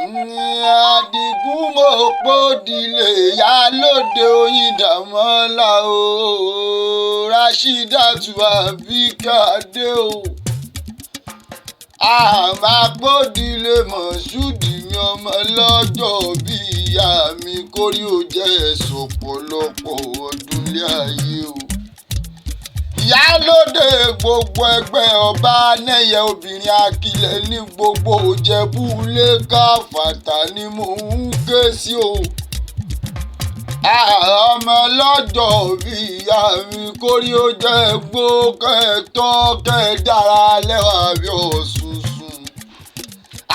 Adigun mo pòdìlé Ìyálóde Oyindamola o, Rashidatu Abikade o. Àmà pòdìlé Mọ̀ṣúdì mi ọmọ lọ́jọ́ bí ìyá mi kórí ó jẹ́ ẹ̀sùn ọ̀pọ̀lọpọ̀ ọdún lé ayé o. Ìyálóde gbogbo ẹgbẹ́ ọba nẹ́yẹ obìnrin akilẹ̀ ní gbogbo Ìjẹ̀bú lé káfàtà ni mò ń ké sí o. Ọmọ lọ́jọ́ bí ìyá mi kórí ó jẹ́ gbó kẹ́tọ́ kẹ́dára lẹ́wà bí ọ̀sùnsùn.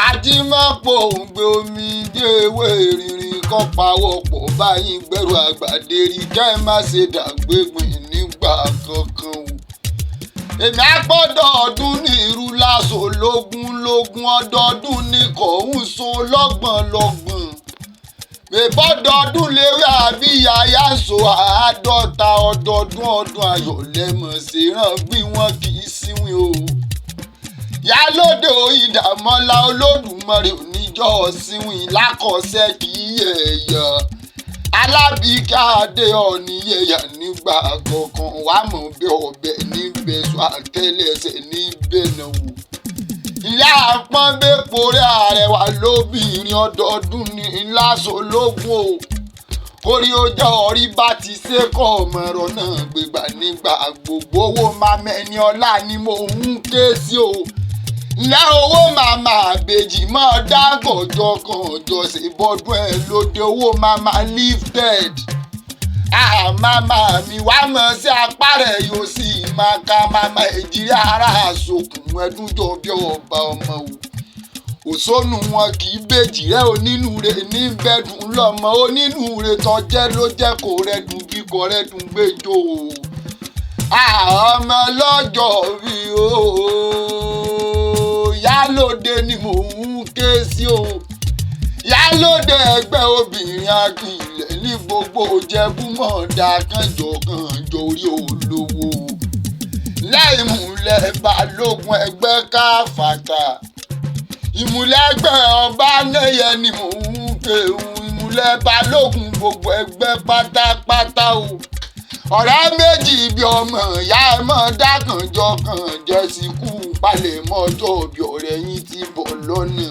Ajímọ̀pọ̀ òǹgbẹ omi dé ewé rírin kan pawọ́pọ̀ báyìí gbẹ́rù àgbàdérí kẹ́ má ṣe dàgbégbìn nígbà kankan o. Èmi àgbọ̀dọ̀ ọdún ní irú láṣọ lógún ọdọọdún ní kọ̀ọ̀hún so lọ́gbọ̀n. Ìbọ́dọọdún léwé àbíyá yáṣọ àádọ́ta ọdọọdún ọdún ayọ̀ lẹ́mọ̀ sí ràn bí wọ́n kì í síwìn o. Ìyálóde Oyindamola Olódùmarè oníjọ́ síwìn lákọ̀ọ́sẹ́ kì í yẹ̀yà. Alábìkádé ọ̀nìyẹ̀yà nígbà kọ̀ọ̀kan wà mọ̀ bí ọbẹ̀ níbẹ̀ sọ àtẹ́lẹsẹ̀ níbẹ̀ náà wò. Ìyá àpọ́nbẹ́pọ̀ rẹ̀ àrẹwà lóbìnrin ọdọọdún ní láṣọ lógún o. Orí ọjọ́ orí bá ti ṣẹ́kọ̀ ọmọọ̀rọ̀ náà gbégbá nígbà gbogbo owó mamẹ́ni ọlá ni mò ń ké sí o. Ìyá owó màmá àbèjì máa dágọ̀jọ́ kan ọjọ́ sí bọ́dún ẹ̀ lóde owó màmá lifted. Màmá mi wá mọ̀ sí apá rẹ̀ yóò sì máa ka màmá ìjírí ara àsokùn ẹdúnjọ bí ọba ọmọ o. Òṣónú wọn kì í bèjì rẹ onínúure ní bẹ́dùn lọ́mọ onínúure tọ́jẹ́ ló jẹ́ kó rẹ́dùn bí kò rẹ́dùn gbẹjọ o. Ọmọ lọ́jọ́ bí o. Ìyálóde ni mò ń ké sí o. Ìyálóde ẹgbẹ́ obìnrin akilẹ̀ ní gbogbo Ìjẹ̀bú mọ̀ọ́dá kànjọ orí olówó. Láìmúlẹ̀ balógun ẹgbẹ́ káfàtà. Ìmúlẹ̀ ẹgbẹ́ ọba nẹ́yẹ ni mò ń ké o. Ìmúlẹ̀ balógun gbogbo ẹgbẹ́ pátápátá o. Ọ̀rẹ́ méjì bí ọmọ ìyá ẹ mọ̀ dákànjọ síkú palẹ̀mọ́ ọjọ́ òbí ọ̀rẹ́ yín ti bọ̀ lọ́nà.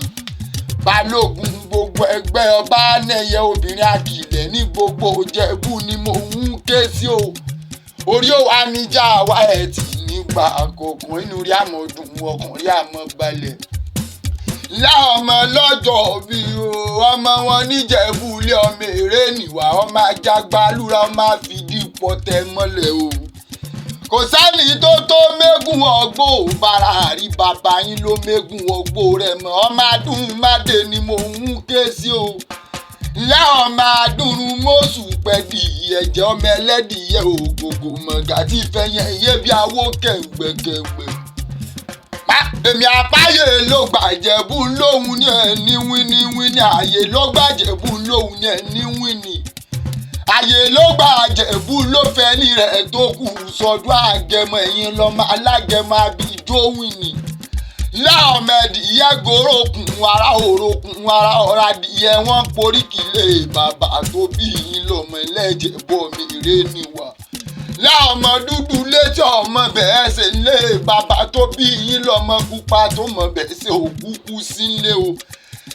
Balógun gbogbo ẹgbẹ́ ọba nẹ́yẹ obìnrin akilẹ̀ ní gbogbo Ìjẹ̀bú ni mò ń ké sí o. Orí ó wá níjà wá ẹ̀ tì nígbà àkọ́kọ́ inú rí àmọ́ dùn ọkàn rí àmọ́ balẹ̀. Ìyá ọmọ lọ́jọ́ bí o ọmọ wọn níjẹ̀bú ilé ọmọ èrè nìwà ọmọ ajagbalúra ọmọ àfìdí pọ̀tẹ́ mọ́lẹ̀ o. Kò sẹ́ni tó mégún ọgbó bàrà àrí bàbá yín ló mégún ọgbó rẹ̀ mọ́ ọmọ adúnmádé ni mò ń ké sí o. Ìyá ọmọ adúrún mọ́sù pẹ̀dì ẹ̀jẹ̀ ọmọ ẹlẹ́dìyẹ ògògò mọ̀gà tí fẹ̀yẹ̀ iye bí awó kẹ̀ǹgbẹ̀kẹ̀ǹgbẹ̀. Èmi àpáyé ló gbàjẹ̀bú lóhun ní ẹni wíníwíní ààyè ló gbàjẹ̀bú lóhun ní ẹni wíní. Ààyè ló gbàjẹ̀bú ló fẹ́ ní rẹ̀ tó kù sọdún àgẹmọ ẹ̀yìn lọ́mọ alágẹmọ abijó wíní. Ìyá ọmọ ẹ̀dìyẹ gorókùn ara òrokùn ara ọ̀rá adìyẹ wọ́n poríkì lé bàbá tó bí yín lọ́mọ ẹlẹ́jẹ̀bọ̀ mi ré níwà. Ìyá ọmọ dúdú létí ọmọ bẹ́ẹ̀ ṣe lé bàbá tó bí yín lọ́mọ pupa tó mọ̀ bẹ́ẹ̀ ṣe òkúkú sílé o.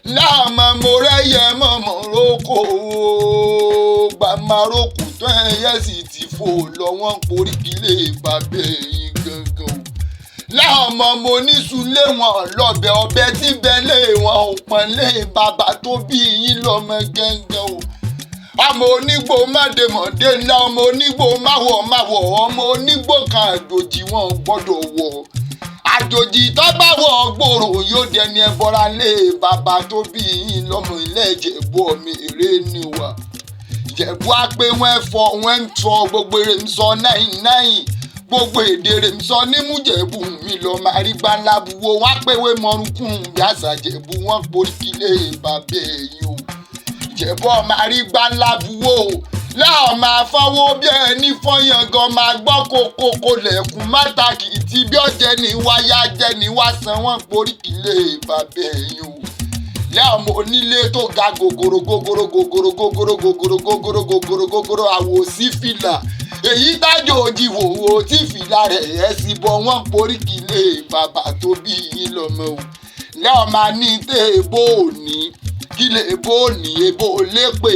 Ìyá ọmọ mo rẹ́yẹ mọ̀mọ́ rókò o. Gbàmárókù tó ẹyẹ sì ti fò lọ wọ́n poríkì lé bàbá ẹ̀yìn gangan o. Ìyá ọmọ mo níṣulé wọn lọ́bẹ̀ ọbẹ̀ tí bẹ́lẹ̀ wọn ò pọ̀n lé bàbá tó bí yín lọ́mọ gangan o. Ọmọ onígbò mọ́dẹ̀mọ́dé ńlá ọmọ onígbò máwọ̀ ọmọ onígbò kan àjòjì wọn gbọ́dọ̀ wọ̀. Àjòjì tó bá wọ̀ gbòòrò yóò dẹni ẹbọra lé bàbá tó bí yín lọ́mọ ilé Ìjẹ̀bú ọmọ èrè níwà. Ìjẹ̀bú á pé wọ́n fọ́ wọ́n ń sọ gbogbo èrè ń sọ náìn gbogbo èdè rẹ̀ ń sọ nímújẹ̀bú mi lọ máa rí gbáńlá buwo wọ́n á pé wé mọ́rúnkún bí àṣà Ìjẹ̀bú wọ́n poríkì lé bàbá ẹ̀yìn o. Ìjẹ̀bú ọmọ àrígbá ńlá buwó láwọn máa fọwọ́ bí ẹni fọyàn gan máa gbọ́ kókó lẹ̀kùn mátàkì tí bí ọ̀jẹ̀ ní wáyá jẹ́ ní wá san wọ́n poríkì lé bàbá ẹ̀yìn o. lẹ́yìn ọmọ onílé tó ga gògòrò àwò sí fìlà èyí tájò òjì wòwò tí fìlà rẹ̀ ẹ̀ sì bọ̀ wọ́n poríkì lé bàbá tó bí yín lọ́mọ o lẹ́yìn máa ní tẹ́ èbó òní kí lè èbó òní èbó lépè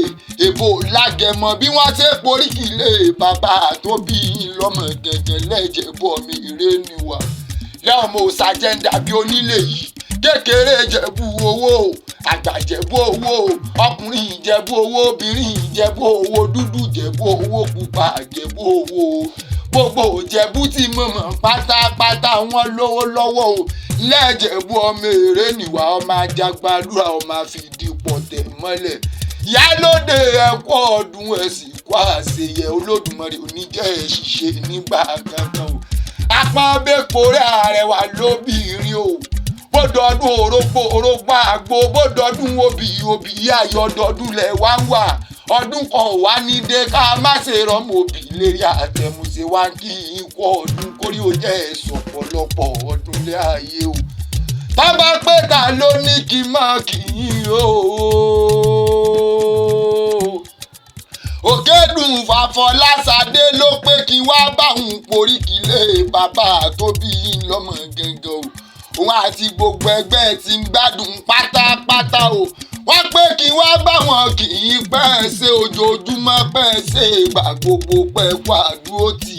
èbó lágẹmọ bí wọ́n ṣe poríkì lé bàbá tó bí yín lọ́mọ gẹ̀gẹ̀ lẹ́jẹ̀ bọ̀ mi ré níwà lẹ́yìn mo ṣàjẹ́ndà bí onílé yìí kékeré jẹ̀bú owó àgbà jẹ̀bú owó ọkùnrin ìjẹ̀bú owó obìnrin ìjẹ̀bú owó dúdú jẹ̀bú owó pupa jẹ̀bú owó gbogbo jẹ̀bú tí mo mọ̀ pátápátá wọn lówó lọ́wọ́ o lẹ́jẹ̀bú ọmọ èrè níwà ọmọ ajagbalúra ọmọ àfìdípọ̀ tẹ̀ mọ́lẹ̀ yálóde ẹ̀kọ́ ọdún ẹ̀sìn kó àṣeyẹ olódùmarè oníjẹ́ ẹ̀ṣiṣẹ́ nígbà kankan o apọ́nbẹ́pọ̀ rẹ̀ àrẹwà lóbìnrin o bódọdún orógbó àgbo bódọdún obì ayọ̀dọdún lẹ̀ wá ń wà ọdún kan wá ní dé ká má ṣe rọmọ òbí lérí àtẹ̀mùsẹ̀ wá kí ikú ọdún kórí ó jẹ́ ẹ̀sùn ọ̀pọ̀lọpọ̀ ọdún lé ayé o tábà pé ta ló ní kí má kì í o òkèdùn fàfọlásádé ló pé kí wá báwọn poríkì lé bàbá tó bí yín lọ́mọ gẹ́gẹ́ o òun àti gbogbo ẹgbẹ́ ti ń gbádùn pátápátá o wọ́n pé kí wá báwọn kì í pẹ́ ṣe ojoojúmọ́ pẹ́ ṣe ìgbà gbogbo pẹ́ kó àdúró tì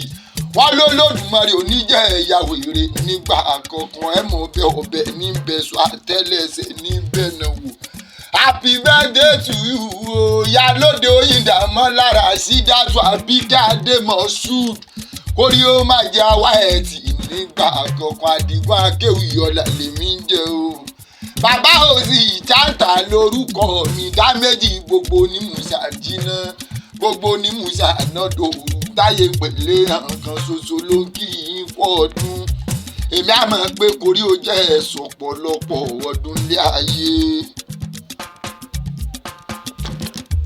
wọ́n ló lódùmarè oníjẹ́ ìyàwó èrè nígbà àkọ́kọ́ ẹ̀ mọ̀ bẹ́ ọbẹ̀ níbẹ̀ sọ àtẹ́lẹsẹ̀ níbẹ̀ náà wò. Happy birthday to you o Yálóde Oyindamọ lára sídàtú Àbíkẹ́ Adémọ̀súd kórí ó má jẹ́ àwa ẹ̀ tì nígbà àkọ́kọ́ Àdìgún Akéwì ọ̀la lèmi ń jẹ́ o. BabaOzil Chanter lórúkọ mi dá méjì gbogbo ní musa jiná gbogbo ní musa nọdọ táyé pẹ̀lẹ́ nǹkan ṣoṣo ló kí yín fọ́ ọdún èmi àmọ́ pé kórí ó jẹ́ ẹ̀sùn ọ̀pọ̀lọpọ̀ ọdún lé ayé.